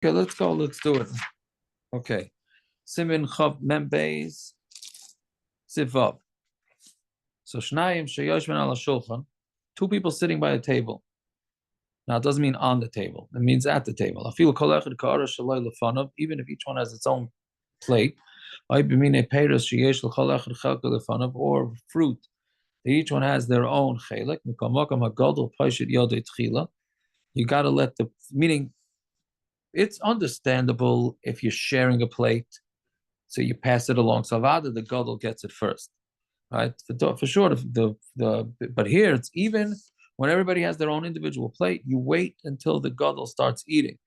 Okay, let's go. Let's do it. Okay. Simin Chav Membeis Sivav. So Shnayim Sheyoshven ala Shulchan, two people sitting by a table. Now it doesn't mean on the table; it means at the table. I feel even if each one has its own plate, or fruit. Each one has their own chelik. You got to let the meaning. It's understandable if you're sharing a plate, so you pass it along. Savada, the gadol gets it first, right? For sure. But here it's even when everybody has their own individual plate. You wait until the gadol starts eating,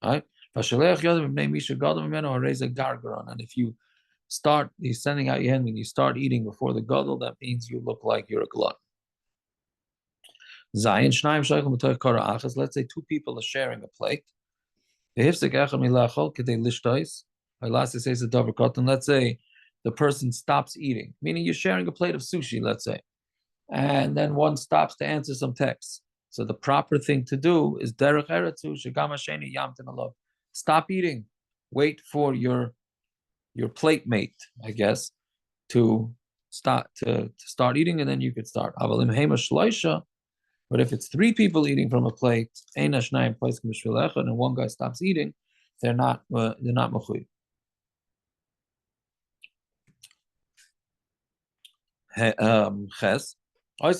right? And if you start, you're sending out your hand when you start eating before the gadol, that means you look like you're a glutton. Let's say two people are sharing a plate. Let's say the person stops eating, meaning you're sharing a plate of sushi, let's say, and then one stops to answer some texts. So the proper thing to do is stop eating, wait for your plate mate, I guess, to start eating, and then you could start. But if it's three people eating from a plate, and one guy stops eating, they're not mechuyev. Ches. A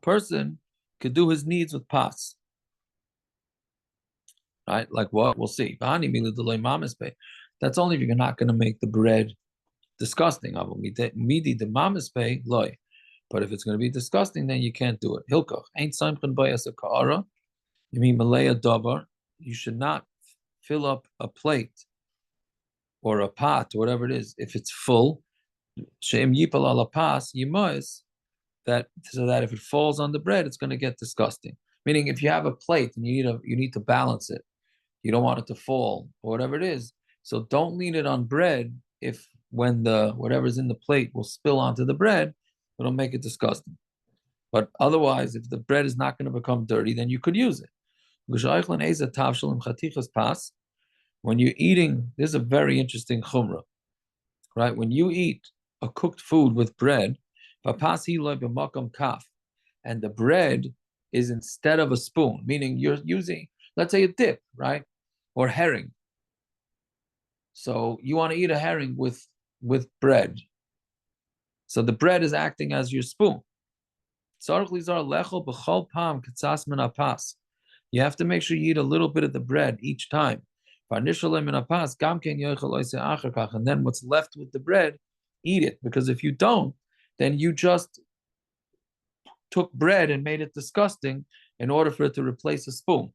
person could do his needs with pas. Right? Like what? We'll see. That's only if you're not going to make the bread disgusting. But if it's going to be disgusting, then you can't do it. Hilkoch. Ain't simchen bayas a ka'ara. You mean malaya davar. You should not fill up a plate or a pot, or whatever it is, if it's full. She'im yipal ala pas yimois, that so that if it falls on the bread, it's going to get disgusting. Meaning, if you have a plate and you need to balance it, you don't want it to fall or whatever it is. So don't lean it on bread. If when the whatever's in the plate will spill onto the bread, it'll make it disgusting. But otherwise, if the bread is not going to become dirty, then you could use it. When you're eating, this is a very interesting chumrah, right? When you eat a cooked food with bread, and the bread is instead of a spoon, meaning you're using, let's say, a dip, right? Or herring. So you want to eat a herring with bread. So the bread is acting as your spoon. You have to make sure you eat a little bit of the bread each time. And then what's left with the bread, eat it. Because if you don't, then you just took bread and made it disgusting in order for it to replace a spoon.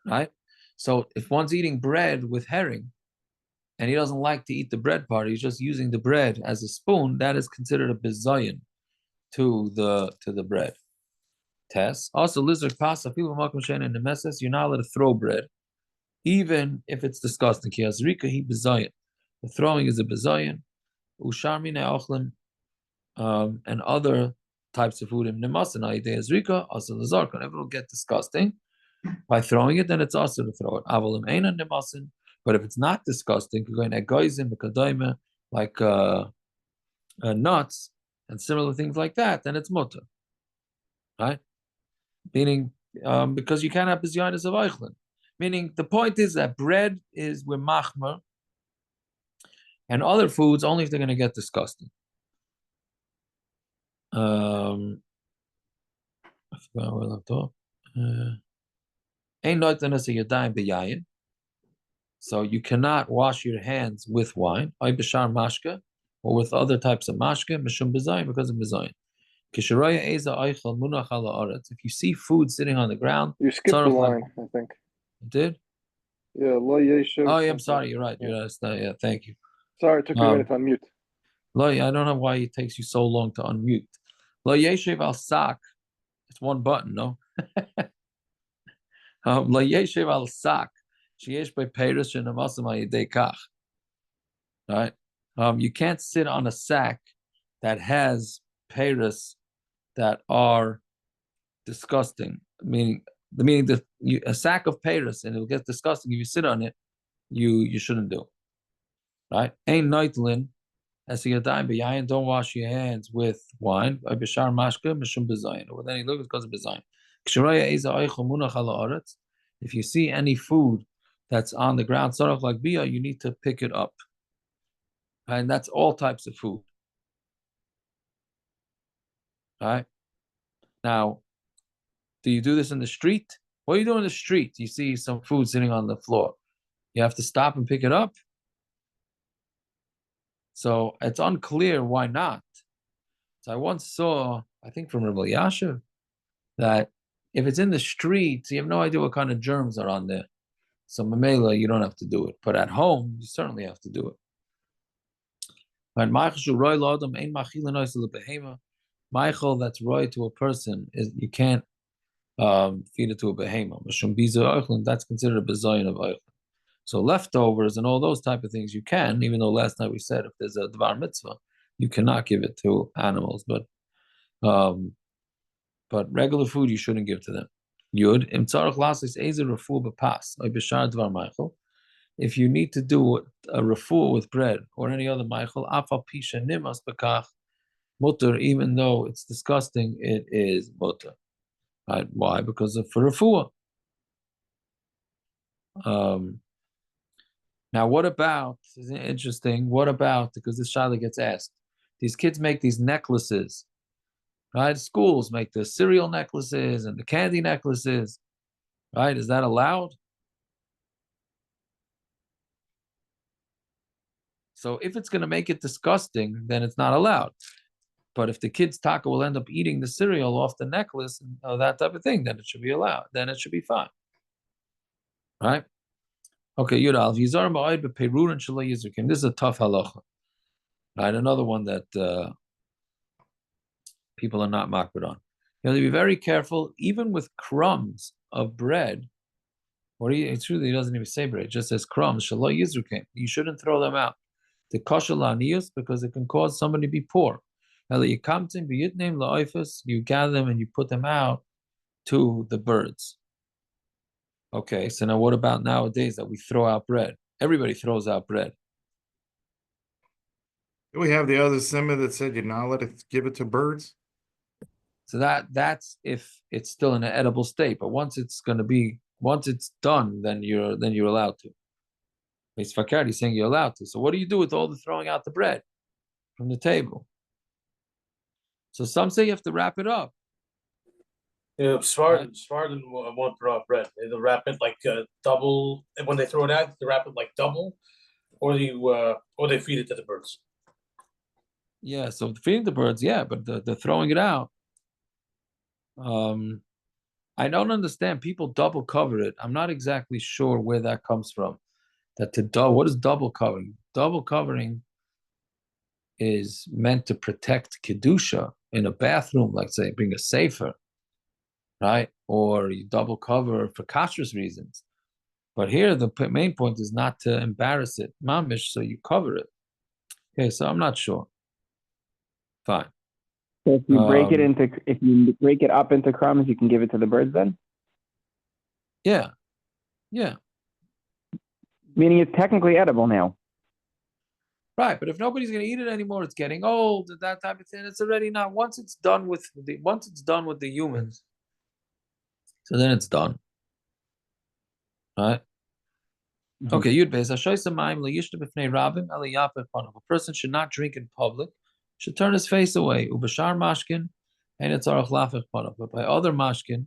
Right? So if one's eating bread with herring, and he doesn't like to eat the bread part, he's just using the bread as a spoon, that is considered a bizayin to the bread. Test. Also, lizard pasta, people in the messes, you're not allowed to throw bread, even if it's disgusting. The throwing is a bizayin. And other types of food in nemasana zrika, also the zarka. If it'll get disgusting by throwing it, then it's also to throw it. Avalim einan nemasin. But if it's not disgusting, like nuts and similar things like that, then it's mutter, right? Meaning, because you can't have bizyanis of eichlin. Meaning, the point is that bread is with machmer, and other foods only if they're going to get disgusting. I forgot what I'm talking. Ain't nothing as a yadayim beyayin. So you cannot wash your hands with wine, or with other types of mashke, mishum bezayin, because of bezayin. If you see food sitting on the ground, you skipped the line, I think. You did? Yeah, lo yeshiv. Oh, yeah, I'm sorry. You're right. You're right. Yeah, thank you. Sorry, it took me a minute to unmute. Lo, I don't know why it takes you so long to unmute. Lo yeshiv al sak. It's one button, no? Lo yeshiv al sak. Right? You can't sit on a sack that has peiros that are disgusting, meaning meaning that a sack of payros and it'll get disgusting if you sit on it, you shouldn't do. Right? Ain't noitlin as you don't wash your hands with wine, or with any liquid because of design. If you see any food that's on the ground, like bia, you need to pick it up. And that's all types of food. Right? Now, do you do this in the street? What do you do in the street? You see some food sitting on the floor. You have to stop and pick it up. So it's unclear why not. So I once saw, I think from Rabbi Yashiv, that if it's in the street, you have no idea what kind of germs are on there. So mamela, you don't have to do it. But at home, you certainly have to do it. Michael, that's roy to a person, is you can't feed it to a behemoth. That's considered a bezayin of oichel. So leftovers and all those type of things you can, even though last night we said if there's a dvar mitzvah, you cannot give it to animals. But regular food you shouldn't give to them. Yud im tzarich lasis ezer refu b'pas or b'shar dvar Michael. If you need to do a refu with bread or any other Michael, afal pisha nimas bekach mutter, even though it's disgusting, it is mutter. Right? Why? Because of for refuah. Now, what about, this is interesting, what about, because this shaila gets asked, these kids make these necklaces, right? Schools make the cereal necklaces and the candy necklaces, right? Is that allowed? So if it's going to make it disgusting, then it's not allowed. But if the kid's taco will end up eating the cereal off the necklace and that type of thing, then it should be allowed. Then it should be fine. Right? Okay, Yudal, Yizar Ma'id bePerur and Shalai Yizrakim. This is a tough halacha. Right? Another one that people are not makbid on. You have to be very careful, even with crumbs of bread. It's true that he doesn't even say bread, it just says crumbs, Shalai Yizrakim. You shouldn't throw them out. The kosher la'aniyus, because it can cause somebody to be poor. You gather them and you put them out to the birds. Okay, so now what about nowadays that we throw out bread? Everybody throws out bread. Do we have the other simmer that said you're not allowed to give it to birds? So that's if it's still in an edible state. But once it's done, then you're allowed to. It's Fakir, he's saying you're allowed to. So what do you do with all the throwing out the bread from the table? So some say you have to wrap it up. Yeah, Spartan won't throw out bread. They'll wrap it like double. And when they throw it out, they wrap it like double, or they feed it to the birds. Yeah, so feeding the birds, yeah, but the throwing it out. I don't understand. People double cover it. I'm not exactly sure where that comes from. What is double covering? Double covering is meant to protect kedusha in a bathroom, like say bring a sefer, right? Or you double cover for kashrus reasons. But here the main point is not to embarrass it, mamish, so you cover it. Okay, so I'm not sure. Fine. So if you break it up into crumbs, you can give it to the birds then? Yeah. Meaning it's technically edible now. Right, but if nobody's going to eat it anymore, it's getting old, that type of thing. It's already not. Once it's done with the humans, so then it's done. Right? Mm-hmm. Okay, Yud Beis Hashoysamayim leyishta b'fnei rabim eliyapeh panav. A person should not drink in public, should turn his face away. Ubashar mashkin and it's arach lafech panav. But by other mashkin,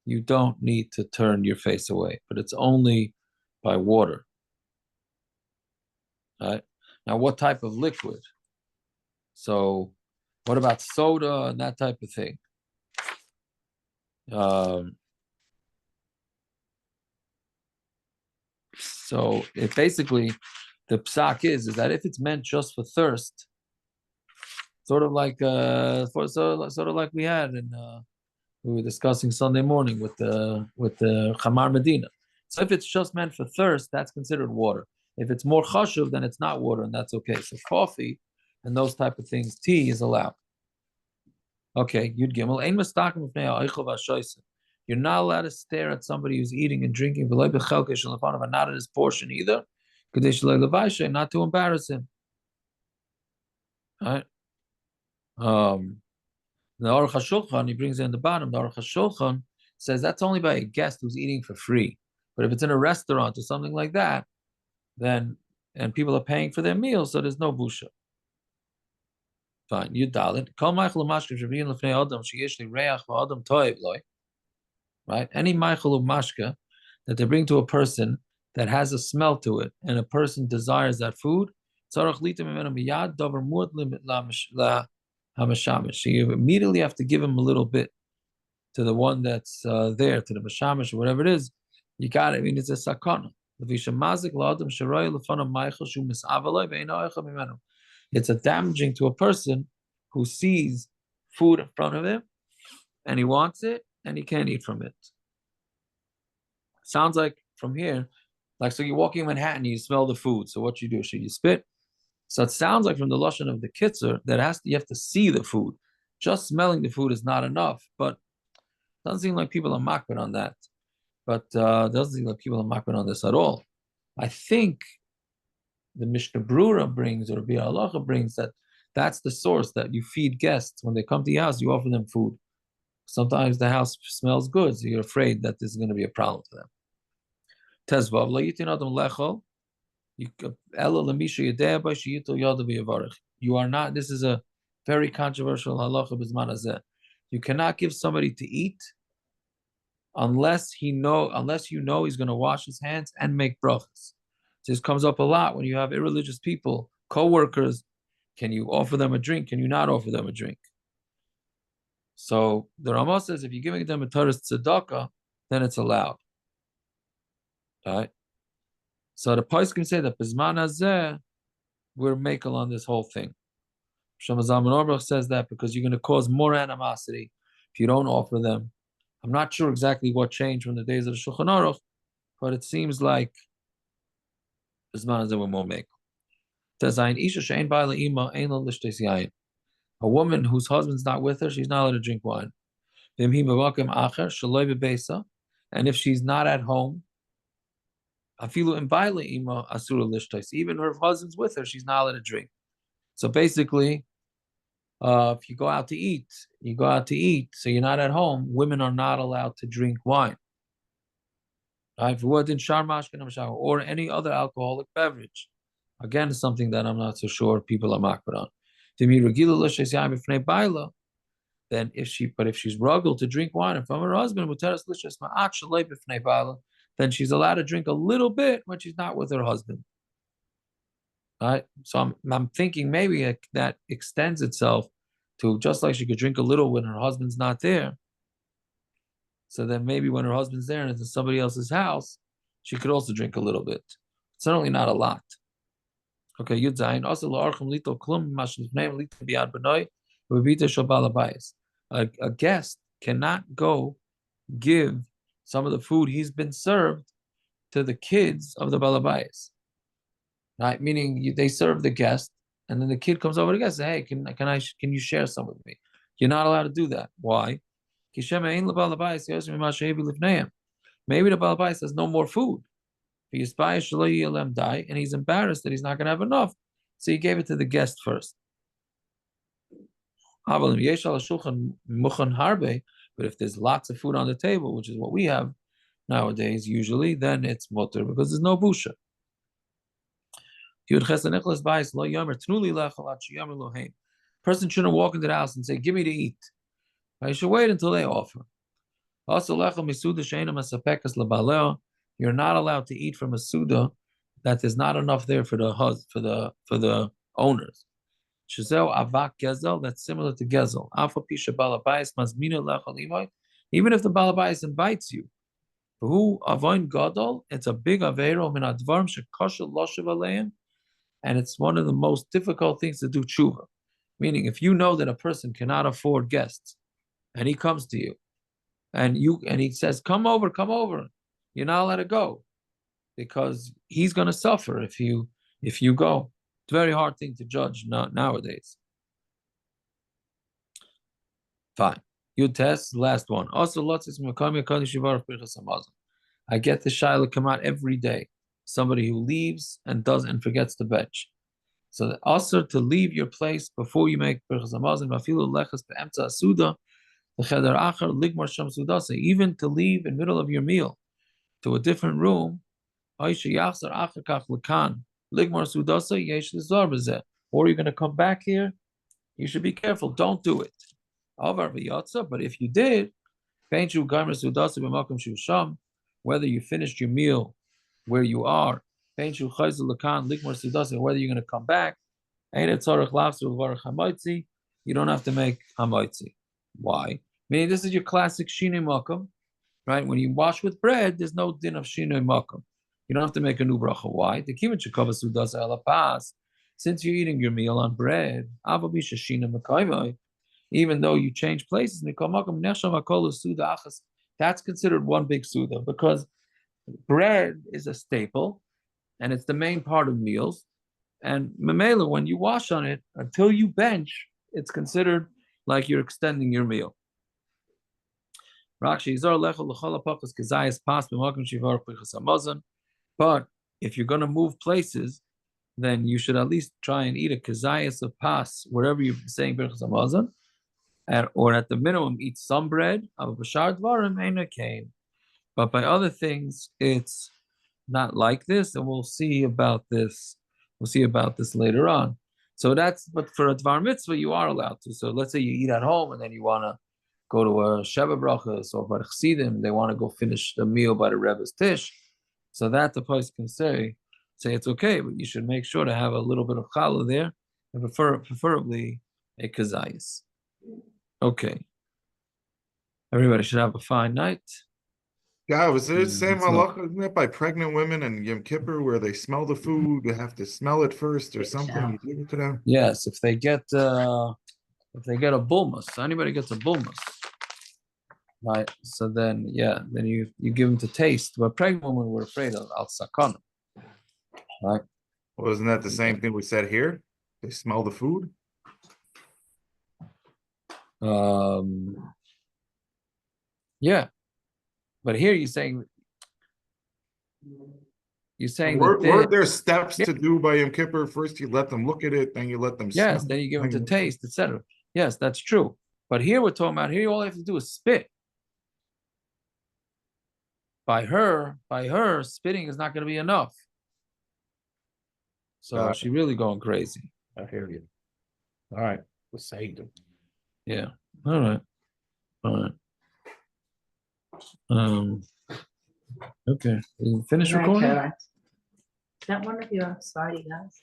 you don't need to turn your face away. But it's only by water. Right? Now, what type of liquid? So, what about soda and that type of thing? So, it basically, the psak is that if it's meant just for thirst, sort of like we had and we were discussing Sunday morning with the Chamar Medina. So, if it's just meant for thirst, that's considered water. If it's more chashuv, then it's not water, and that's okay. So coffee and those type of things, tea is allowed. Okay, Yud Gimel. Ein mistakim b'fnei ha'oichel v'hashoyse. You're not allowed to stare at somebody who's eating and drinking, and not at his portion either, not to embarrass him. All right. The Aruch Shulchan, he brings it in the bottom. The Aruch Shulchan says that's only by a guest who's eating for free. But if it's in a restaurant or something like that, then and people are paying for their meals, so there's no busha. Fine. You dalit. Right? Any maichel mashka that they bring to a person that has a smell to it, and a person desires that food, so you immediately have to give him a little bit to the one that's there, to the mashamish or whatever it is. You got it. I mean, it's a sakana. It's a damaging to a person who sees food in front of him and he wants it and he can't eat from it. Sounds like from here, like, so you're walking in Manhattan, you smell the food. So what you do? Should you spit? So it sounds like from the lashon of the Kitzur that you have to see the food. Just smelling the food is not enough, but it doesn't seem like people are makbid on that. But it doesn't seem like people are makbid on this at all. I think the Mishnah Brura brings, or Rabbi Halacha brings, that that's the source, that you feed guests. When they come to your house, you offer them food. Sometimes the house smells good, so you're afraid that this is going to be a problem to them. Tezvav, la yitin adam lechol, you are not, this is a very controversial halacha b'zman hazeh. You cannot give somebody to eat unless you know he's going to wash his hands and make brachas. This comes up a lot when you have irreligious people, co-workers. Can you offer them a drink? Can you not offer them a drink? So the Ramah says if you're giving them a Torah tzedakah, then it's allowed. Right? So the Pais can say that Bizman Hazeh, we're makel on this whole thing. Shlomo Zalman Auerbach says that because you're going to cause more animosity if you don't offer them. I'm not sure exactly what changed from the days of the Shulchan Aruch, but it seems like Bizman Hazeh we're more makel. A woman whose husband's not with her, she's not allowed to drink wine. And if she's not at home, even her husband's with her, she's not allowed to drink. So basically, if you go out to eat, so you're not at home, women are not allowed to drink wine. Or any other alcoholic beverage. Again, it's something that I'm not so sure people are makbid on. Then if she's ruggled to drink wine from her husband, then she's allowed to drink a little bit when she's not with her husband. Right? So I'm thinking maybe that extends itself to just like she could drink a little when her husband's not there. So then maybe when her husband's there and it's in somebody else's house, she could also drink a little bit. Certainly not a lot. Okay, Yud Zayin. Also, a guest cannot go give some of the food he's been served to the kids of the balabayas. Right? Meaning they serve the guest, and then the kid comes over to the guest and says, hey, can you share some with me? You're not allowed to do that. Why? Maybe the balabayas has no more food. And he's embarrassed that he's not going to have enough. So he gave it to the guest first. But if there's lots of food on the table, which is what we have nowadays usually, then it's mutter because there's no busha. Person shouldn't walk into the house and say, give me to eat. I should wait until they offer. You're not allowed to eat from a suda that there's not enough there for the owners. That's similar to gezel. Even if the balabais invites you, it's a big avero min advarim shekasha loshev aleim, and it's one of the most difficult things to do tshuva. Meaning, if you know that a person cannot afford guests, and he comes to you, and he says, "Come over," you're not allowed to go because he's going to suffer if you go. It's a very hard thing to judge nowadays. Fine. Yud test, last one. Also, I get the shaila come out every day. Somebody who leaves and forgets to bench. So also to leave your place before you make Birchas Hamazon, even to leave in the middle of your meal to a different room, or you're going to come back here, you should be careful. Don't do it. But if you did, whether you finished your meal where you are, whether you're going to come back, you don't have to make hamaitzi. Why? Meaning this is your classic shinui makom, right? When you wash with bread, there's no din of shinui makom. You don't have to make a new bracha. Why? The kibbutz shekava sudas alapas. Since you're eating your meal on bread, even though you change places, that's considered one big suda because bread is a staple and it's the main part of meals. And memela, when you wash on it, until you bench, it's considered like you're extending your meal. But if you're going to move places, then you should at least try and eat a kazayas of pas wherever you're saying Birchas Hamazon, or at the minimum eat some bread. But by other things, it's not like this, and we'll see about this. We'll see about this later on. So but for a dvar mitzvah, you are allowed to. So let's say you eat at home, and then you want to go to a sheva brachas or by chassidim, they want to go finish the meal by the Rebbe's tish. So that the place can say it's okay, but you should make sure to have a little bit of challah there, and preferably a kazayas. Okay. Everybody should have a fine night. Yeah, was there the same it's not- halacha, isn't it, by pregnant women and Yom Kippur where they smell the food, you have to smell it first or something, you give it to them? Yes, if they get a bulmus, anybody gets a bulmus, right? So then you give them to taste. But pregnant women were afraid of al sakana, right? Well, isn't that the same thing we said here? They smell the food? Yeah, but here you're saying Weren't there steps to do by Yom Kippur? First you let them look at it, then you let them smell yes, then you give them it. to taste, etc. Yes, that's true. But here we're talking about all you have to do is spit. By her, spitting is not going to be enough. So she's really going crazy. I hear you. All right, let's say them. Yeah. All right. Okay. You finish recording? Is that one of your Saudi guys?